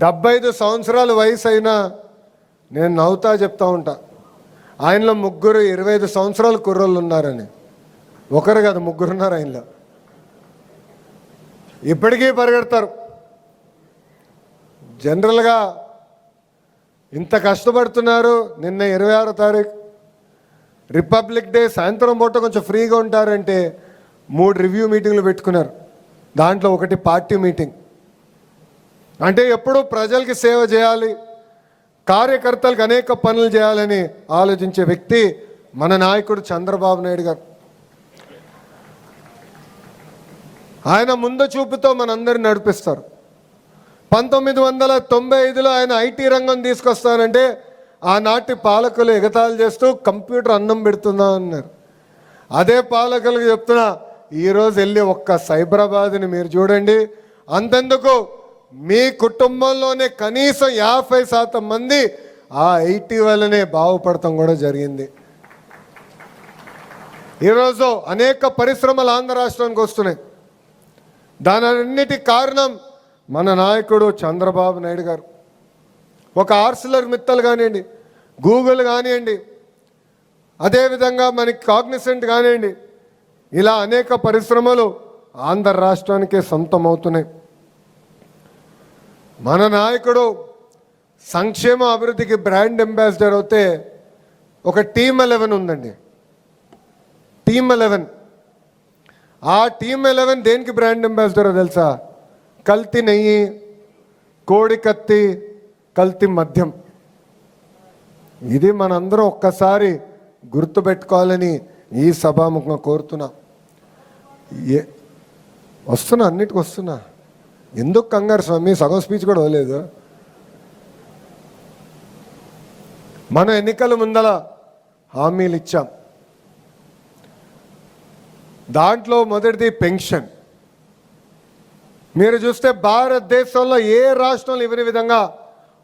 75 సంవత్సరాల వయసు అయినా నేను నవ్వుతా చెప్తా ఉంటా, ఆయనలో ముగ్గురు 25 సంవత్సరాల కుర్రోళ్ళు ఉన్నారని. ఒకరు కాదు, ముగ్గురున్నారు ఆయనలో. ఇప్పటికీ పరిగెడతారు. జనరల్గా ఇంత కష్టపడుతున్నారు. నిన్న 26వ తారీఖు రిపబ్లిక్ డే సాయంత్రం పూట కొంచెం ఫ్రీగా ఉంటారంటే 3 రివ్యూ మీటింగ్లు పెట్టుకున్నారు. దాంట్లో ఒకటి పార్టీ మీటింగ్. అంటే ఎప్పుడూ ప్రజలకి సేవ చేయాలి, కార్యకర్తలకు అనేక పనులు చేయాలని ఆలోచించే వ్యక్తి మన నాయకుడు చంద్రబాబు నాయుడు గారు. ఆయన ముందు చూపుతో మనందరిని నడిపిస్తారు. 1995లో ఆయన ఐటీ రంగం తీసుకొస్తానంటే ఆనాటి పాలకులు ఎగతాళి చేస్తూ కంప్యూటర్ అన్నం పెడుతుందా అన్నారు. అదే పాలకులకు చెప్తున్నా, ఈరోజు వెళ్ళి ఒక్క సైబరాబాద్ని మీరు చూడండి. అంతెందుకు, మీ కుటుంబంలోనే కనీసం 50% మంది ఆ ఐటీ వల్లనే బాగుపడటం కూడా జరిగింది. ఈరోజు అనేక పరిశ్రమలు ఆంధ్ర రాష్ట్రానికి వస్తున్నాయి. దానన్నిటి కారణం మన నాయకుడు చంద్రబాబు నాయుడు గారు. ఒక ఆర్సిలర్ మిత్తల్ కానివ్వండి, గూగుల్ కానివ్వండి, అదేవిధంగా మనకి కాగ్నిసెంట్ కానివ్వండి, ఇలా అనేక పరిశ్రమలు ఆంధ్ర రాష్ట్రానికే సొంతమవుతున్నాయి. మన నాయకుడు సంక్షేమ అభివృద్ధికి బ్రాండ్ అంబాసిడర్ అవుతే ఒక టీమ్ 11 ఉందండి. టీమ్ 11. ఆ టీమ్ 11 దేనికి బ్రాండ్ అంబాసిడర్ తెలుసా? కల్తీ నెయ్యి, కోడి కత్తి, కల్తీ మద్యం. ఇది మనందరం ఒక్కసారి గుర్తుపెట్టుకోవాలని ఈ సభాముఖంగా కోరుతున్నా. వస్తున్నా, అన్నిటికి వస్తున్నా. ఎందుకు కంగారు స్వామి? సగం స్పీచ్ కూడా అవ్వలేదు. మన ఎన్నికల ముందల హామీలు ఇచ్చాం. దాంట్లో మొదటిది పెన్షన్. మీరు చూస్తే భారతదేశంలో ఏ రాష్ట్రంలో ఇవ్వని విధంగా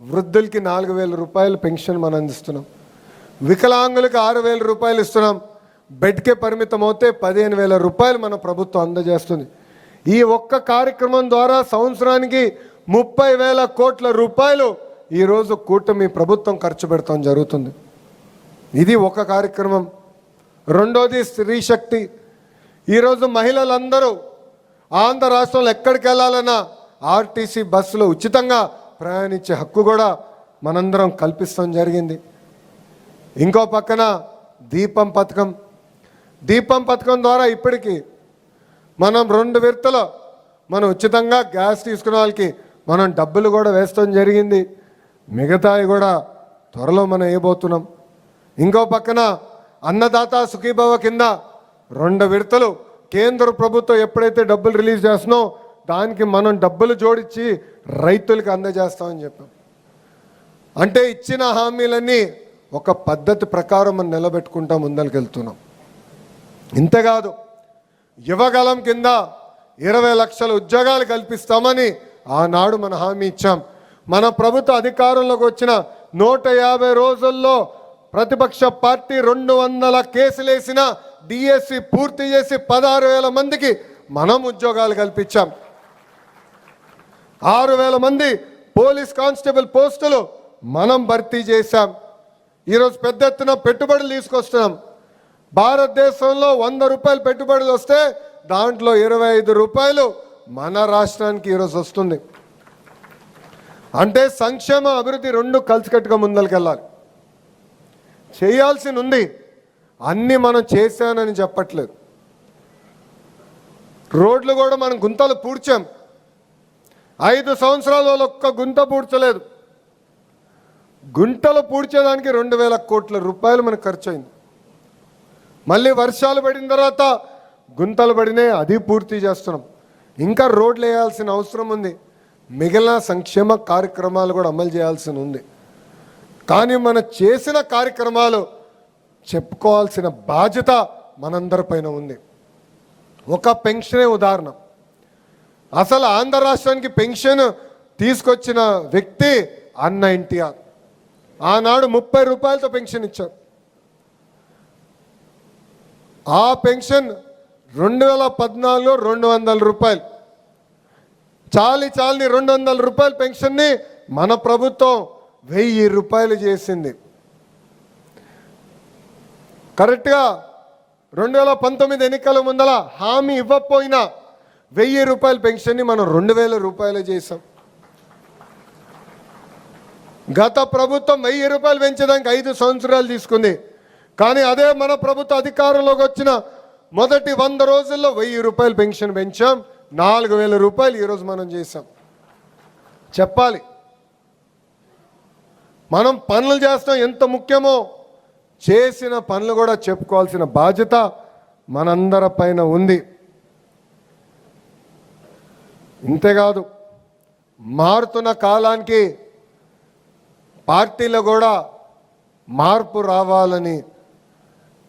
వృద్ధులకి 4,000 రూపాయలు పెన్షన్ మనం అందిస్తున్నాం. వికలాంగులకు 6,000 రూపాయలు ఇస్తున్నాం. బెడ్కే పరిమితం అవుతే 15,000 రూపాయలు మన ప్రభుత్వం అందజేస్తుంది. ఈ ఒక్క కార్యక్రమం ద్వారా సంవత్సరానికి 30,000 కోట్ల రూపాయలు ఈరోజు కూటమి ప్రభుత్వం ఖర్చు పెడతాం జరుగుతుంది. ఇది ఒక కార్యక్రమం. రెండోది స్త్రీ శక్తి. ఈరోజు మహిళలందరూ ఆంధ్ర రాష్ట్రంలో ఎక్కడికి వెళ్ళాలన్నా ఆర్టీసీ బస్సులో ఉచితంగా ప్రయాణించే హక్కు కూడా మనందరం కల్పిస్తాం జరిగింది. ఇంకో పక్కన దీపం పథకం. దీపం పథకం ద్వారా ఇప్పటికీ మనం 2 విడతలు మనం ఉచితంగా గ్యాస్ తీసుకునే వాళ్ళకి మనం డబ్బులు కూడా వేస్తాం జరిగింది. మిగతాయి కూడా త్వరలో మనం వేయబోతున్నాం. ఇంకో పక్కన అన్నదాత సుఖీభవ కింద 2 విడతలు కేంద్ర ప్రభుత్వం ఎప్పుడైతే డబ్బులు రిలీజ్ చేస్తున్నామో దానికి మనం డబ్బులు జోడించి రైతులకు అందజేస్తామని చెప్పాం. అంటే ఇచ్చిన హామీలన్నీ ఒక పద్ధతి ప్రకారం మనం నిలబెట్టుకుంటా ముందరికి వెళ్తున్నాం. ఇంతేకాదు, యువగలం కింద 20 లక్షల ఉద్యోగాలు కల్పిస్తామని ఆనాడు మన హామీ ఇచ్చాం. మన ప్రభుత్వ అధికారంలోకి వచ్చిన 150 రోజుల్లో ప్రతిపక్ష పార్టీ 200 కేసులు వేసిన డిఎస్సి పూర్తి చేసి 16,000 మందికి మనం ఉద్యోగాలు కల్పించాం. 6,000 మంది పోలీస్ కానిస్టేబుల్ పోస్టులు మనం భర్తీ చేశాం. ఈరోజు పెద్ద ఎత్తున పెట్టుబడులు తీసుకొస్తున్నాం. భారతదేశంలో 100 రూపాయలు పెట్టుబడులు వస్తే దాంట్లో 25 రూపాయలు మన రాష్ట్రానికి ఈరోజు వస్తుంది. అంటే సంక్షేమ అభివృద్ధి 2 కలిసికట్టుగా ముందరికెళ్ళాలి. చేయాల్సి ఉంది. అన్నీ మనం చేశానని చెప్పట్లేదు. రోడ్లు కూడా మనం గుంతలు పూడ్చాం. 5 సంవత్సరాల ఒక్క గుంత పూడ్చలేదు. గుంటలు పూడ్చేదానికి 2,000 కోట్ల రూపాయలు మనకు ఖర్చు అయింది. మళ్ళీ వర్షాలు పడిన తర్వాత గుంతలు పడినాయి, అది పూర్తి చేస్తున్నాం. ఇంకా రోడ్లు వేయాల్సిన అవసరం ఉంది. మిగిలిన సంక్షేమ కార్యక్రమాలు కూడా అమలు చేయాల్సి ఉంది. కానీ మనం చేసిన కార్యక్రమాలు చెప్పుకోవాల్సిన బాధ్యత మనందరిపైన ఉంది. ఒక పెన్షనే ఉదాహరణ. అసలు ఆంధ్ర రాష్ట్రానికి పెన్షన్ తీసుకొచ్చిన వ్యక్తి అన్న ఎన్టీఆర్. ఆనాడు 30 రూపాయలతో పెన్షన్ ఇచ్చారు. ఆ పెన్షన్ 2014లో 200 రూపాయలు. చాలని 200 రూపాయల పెన్షన్ని మన ప్రభుత్వం 1000 రూపాయలు చేసింది. కరెక్ట్గా 2019 ఎన్నికల ముందల హామీ ఇవ్వకపోయినా 1000 రూపాయల పెన్షన్ని మనం 2000 రూపాయలు చేసాం. గత ప్రభుత్వం 1000 రూపాయలు పెంచడానికి 5 సంవత్సరాలు తీసుకుంది. కానీ అదే మన ప్రభుత్వ అధికారంలోకి వచ్చిన మొదటి 100 రోజుల్లో 1000 రూపాయలు పెన్షన్ పెంచాం. 4000 రూపాయలు ఈరోజు మనం చేసాం. చెప్పాలి, మనం పనులు చేస్తాం ఎంత ముఖ్యమో, చేసిన పనులు కూడా చెప్పుకోవాల్సిన బాధ్యత మనందరి పైన ఉంది. ఇంతేకాదు, మారుతున్న కాలానికి పార్టీలో కూడా మార్పు రావాలని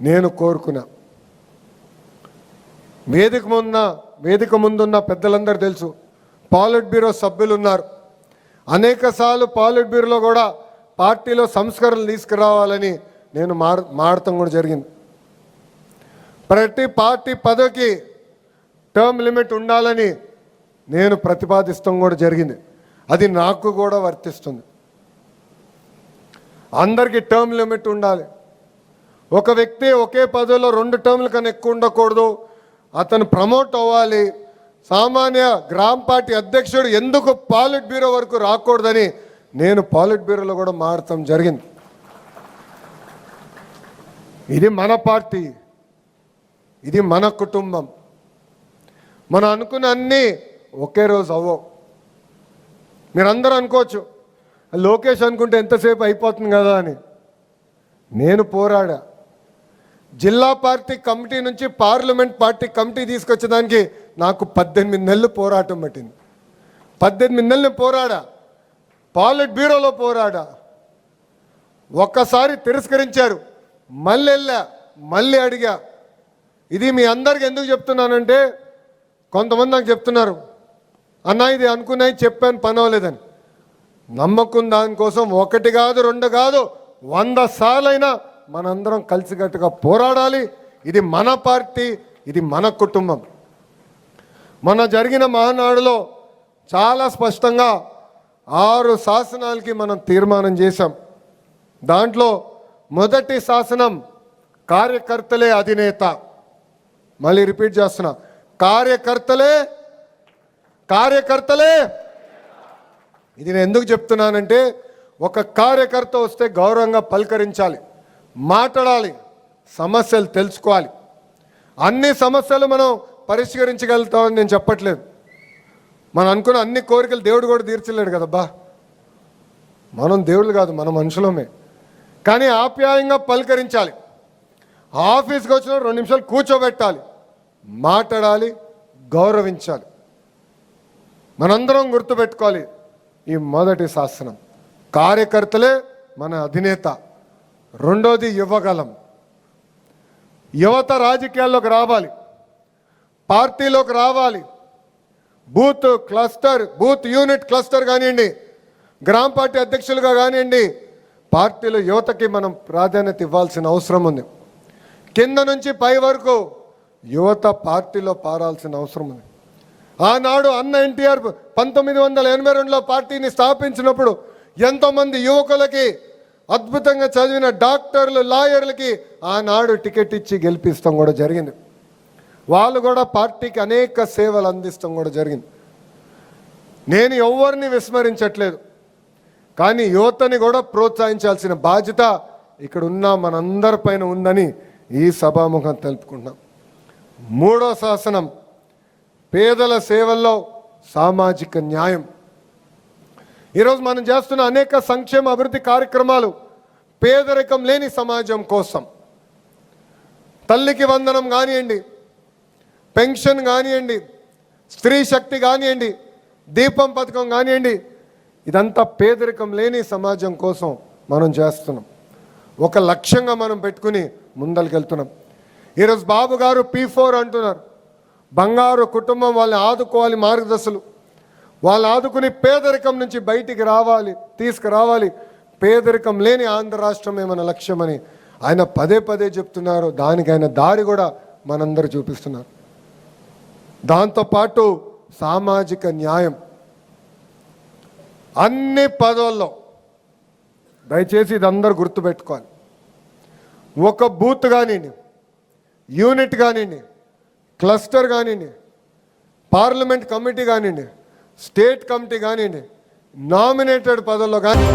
నేను కోరుకున్నా. వేదిక ముందున్న పెద్దలందరూ తెలుసు, పాలిట్ బ్యూరో సభ్యులు ఉన్నారు. అనేకసార్లు పాలిట్ బ్యూరోలో కూడా పార్టీలో సంస్కరణలు తీసుకురావాలని నేను మాడటం కూడా జరిగింది. ప్రతి పార్టీ పదవికి టర్మ్ లిమిట్ ఉండాలని నేను ప్రతిపాదిస్తాం కూడా జరిగింది. అది నాకు కూడా వర్తిస్తుంది. అందరికీ టర్మ్ లిమిట్ ఉండాలి. ఒక వ్యక్తి ఒకే పదవిలో 2 టర్మ్ల కన్నా ఎక్కువ ఉండకూడదు. అతను ప్రమోట్ అవ్వాలి. సామాన్య గ్రామ పార్టీ అధ్యక్షుడు ఎందుకు పాలిట్ బ్యూరో వరకు రాకూడదని నేను పాలిట్ బ్యూరోలో కూడా మారటం జరిగింది. ఇది మన పార్టీ, ఇది మన కుటుంబం. మనం అనుకున్న అన్నీ ఒకే రోజు అవ్వవు. మీరందరూ అనుకోవచ్చు, లోకేష్ అనుకుంటే ఎంతసేపు అయిపోతుంది కదా అని. నేను పోరాడా. జిల్లా పార్టీ కమిటీ నుంచి పార్లమెంట్ పార్టీ కమిటీ తీసుకొచ్చేదానికి నాకు 18 నెలలు పోరాటం పట్టింది. 18 నెలలు పోరాడా. పాలిట్ బ్యూరోలో పోరాడా. ఒక్కసారి తిరస్కరించారు, మళ్ళీ వెళ్ళా, మళ్ళీ అడిగా. ఇది మీ అందరికి ఎందుకు చెప్తున్నానంటే, కొంతమంది నాకు చెప్తున్నారు, అన్నా ఇది అనుకున్నాయి చెప్పాను పని అవ్వలేదని. నమ్మకం దానికోసం 1 కాదు 2 కాదు 100 సార్లైనా మనందరం కలిసికట్టుగా పోరాడాలి. ఇది మన పార్టీ, ఇది మన కుటుంబం. మొన్న జరిగిన మహానాడులో చాలా స్పష్టంగా 6 శాసనాలకి మనం తీర్మానం చేశాం. దాంట్లో మొదటి శాసనం కార్యకర్తలే అధినేత. మళ్ళీ రిపీట్ చేస్తున్నా, కార్యకర్తలే. ఇది నేను ఎందుకు చెప్తున్నానంటే, ఒక కార్యకర్త వస్తే గౌరవంగా పలకరించాలి, మాట్లాడాలి, సమస్యలు తెలుసుకోవాలి. అన్ని సమస్యలు మనం పరిష్కరించగలుగుతామని నేను చెప్పట్లేదు. మనం అనుకున్న అన్ని కోరికలు దేవుడు కూడా తీర్చలేడు కదబ్బా. మనం దేవుళ్ళు కాదు, మన మనుషులమే. కానీ ఆప్యాయంగా పలకరించాలి. ఆఫీస్కి వచ్చిన 2 నిమిషాలు కూర్చోబెట్టాలి, మాట్లాడాలి, గౌరవించాలి. మనందరం గుర్తుపెట్టుకోవాలి, ఈ మొదటి శాసనం కార్యకర్తలే మన అధినేత. రెండోది యువగలం. యువత రాజకీయాల్లోకి రావాలి, పార్టీలోకి రావాలి. బూత్ యూనిట్ క్లస్టర్ కానివ్వండి, గ్రామ పార్టీ అధ్యక్షులుగా కానివ్వండి, పార్టీలో యువతకి మనం ప్రాధాన్యత ఇవ్వాల్సిన అవసరం ఉంది. కింద నుంచి పై వరకు యువత పార్టీలో పారాల్సిన అవసరం ఉంది. ఆనాడు అన్న ఎన్టీఆర్ 1982లో పార్టీని స్థాపించినప్పుడు ఎంతోమంది యువకులకి, అద్భుతంగా చదివిన డాక్టర్లు, లాయర్లకి ఆనాడు టికెట్ ఇచ్చి గెలిపిస్తాం కూడా జరిగింది. వాళ్ళు కూడా పార్టీకి అనేక సేవలు అందిస్తాం కూడా జరిగింది. నేను ఎవరిని విస్మరించట్లేదు, కానీ యువతని కూడా ప్రోత్సహించాల్సిన బాధ్యత ఇక్కడ ఉన్న మనందరిపైన ఉందని ఈ సభాముఖం తెలుపుకుంటున్నాం. మూడో శాసనం పేదల సేవల్లో సామాజిక న్యాయం. ఈరోజు మనం చేస్తున్న అనేక సంక్షేమ అభివృద్ధి కార్యక్రమాలు పేదరికం లేని సమాజం కోసం. తల్లికి వందనం కానివ్వండి, పెన్షన్ కానివ్వండి, స్త్రీ శక్తి కానివ్వండి, దీపం పథకం కానివ్వండి, ఇదంతా పేదరికం లేని సమాజం కోసం మనం చేస్తున్నాం. ఒక లక్ష్యంగా మనం పెట్టుకుని ముందరికెళ్తున్నాం. ఈరోజు బాబు గారు P4 అంటున్నారు. బంగారు కుటుంబం, వాళ్ళని ఆదుకోవాలి, మార్గదర్శులు. వాళ్ళు ఆదుకుని పేదరికం నుంచి బయటికి తీసుకురావాలి. పేదరికం లేని ఆంధ్ర రాష్ట్రమే మన లక్ష్యమని ఆయన పదే చెప్తున్నారు. దానికి ఆయన దారి కూడా మనందరూ చూపిస్తున్నారు. దాంతోపాటు సామాజిక న్యాయం. అన్ని పదవుల్లో దయచేసి ఇది అందరు గుర్తుపెట్టుకోవాలి. ఒక బూత్ కానివ్వండి, యూనిట్ కానివ్వండి, క్లస్టర్ కానివ్వండి, పార్లమెంట్ కమిటీ కానివ్వండి, స్టేట్ కమిటీ కానివ్వండి, నామినేటెడ్ పదవుల్లో కానీ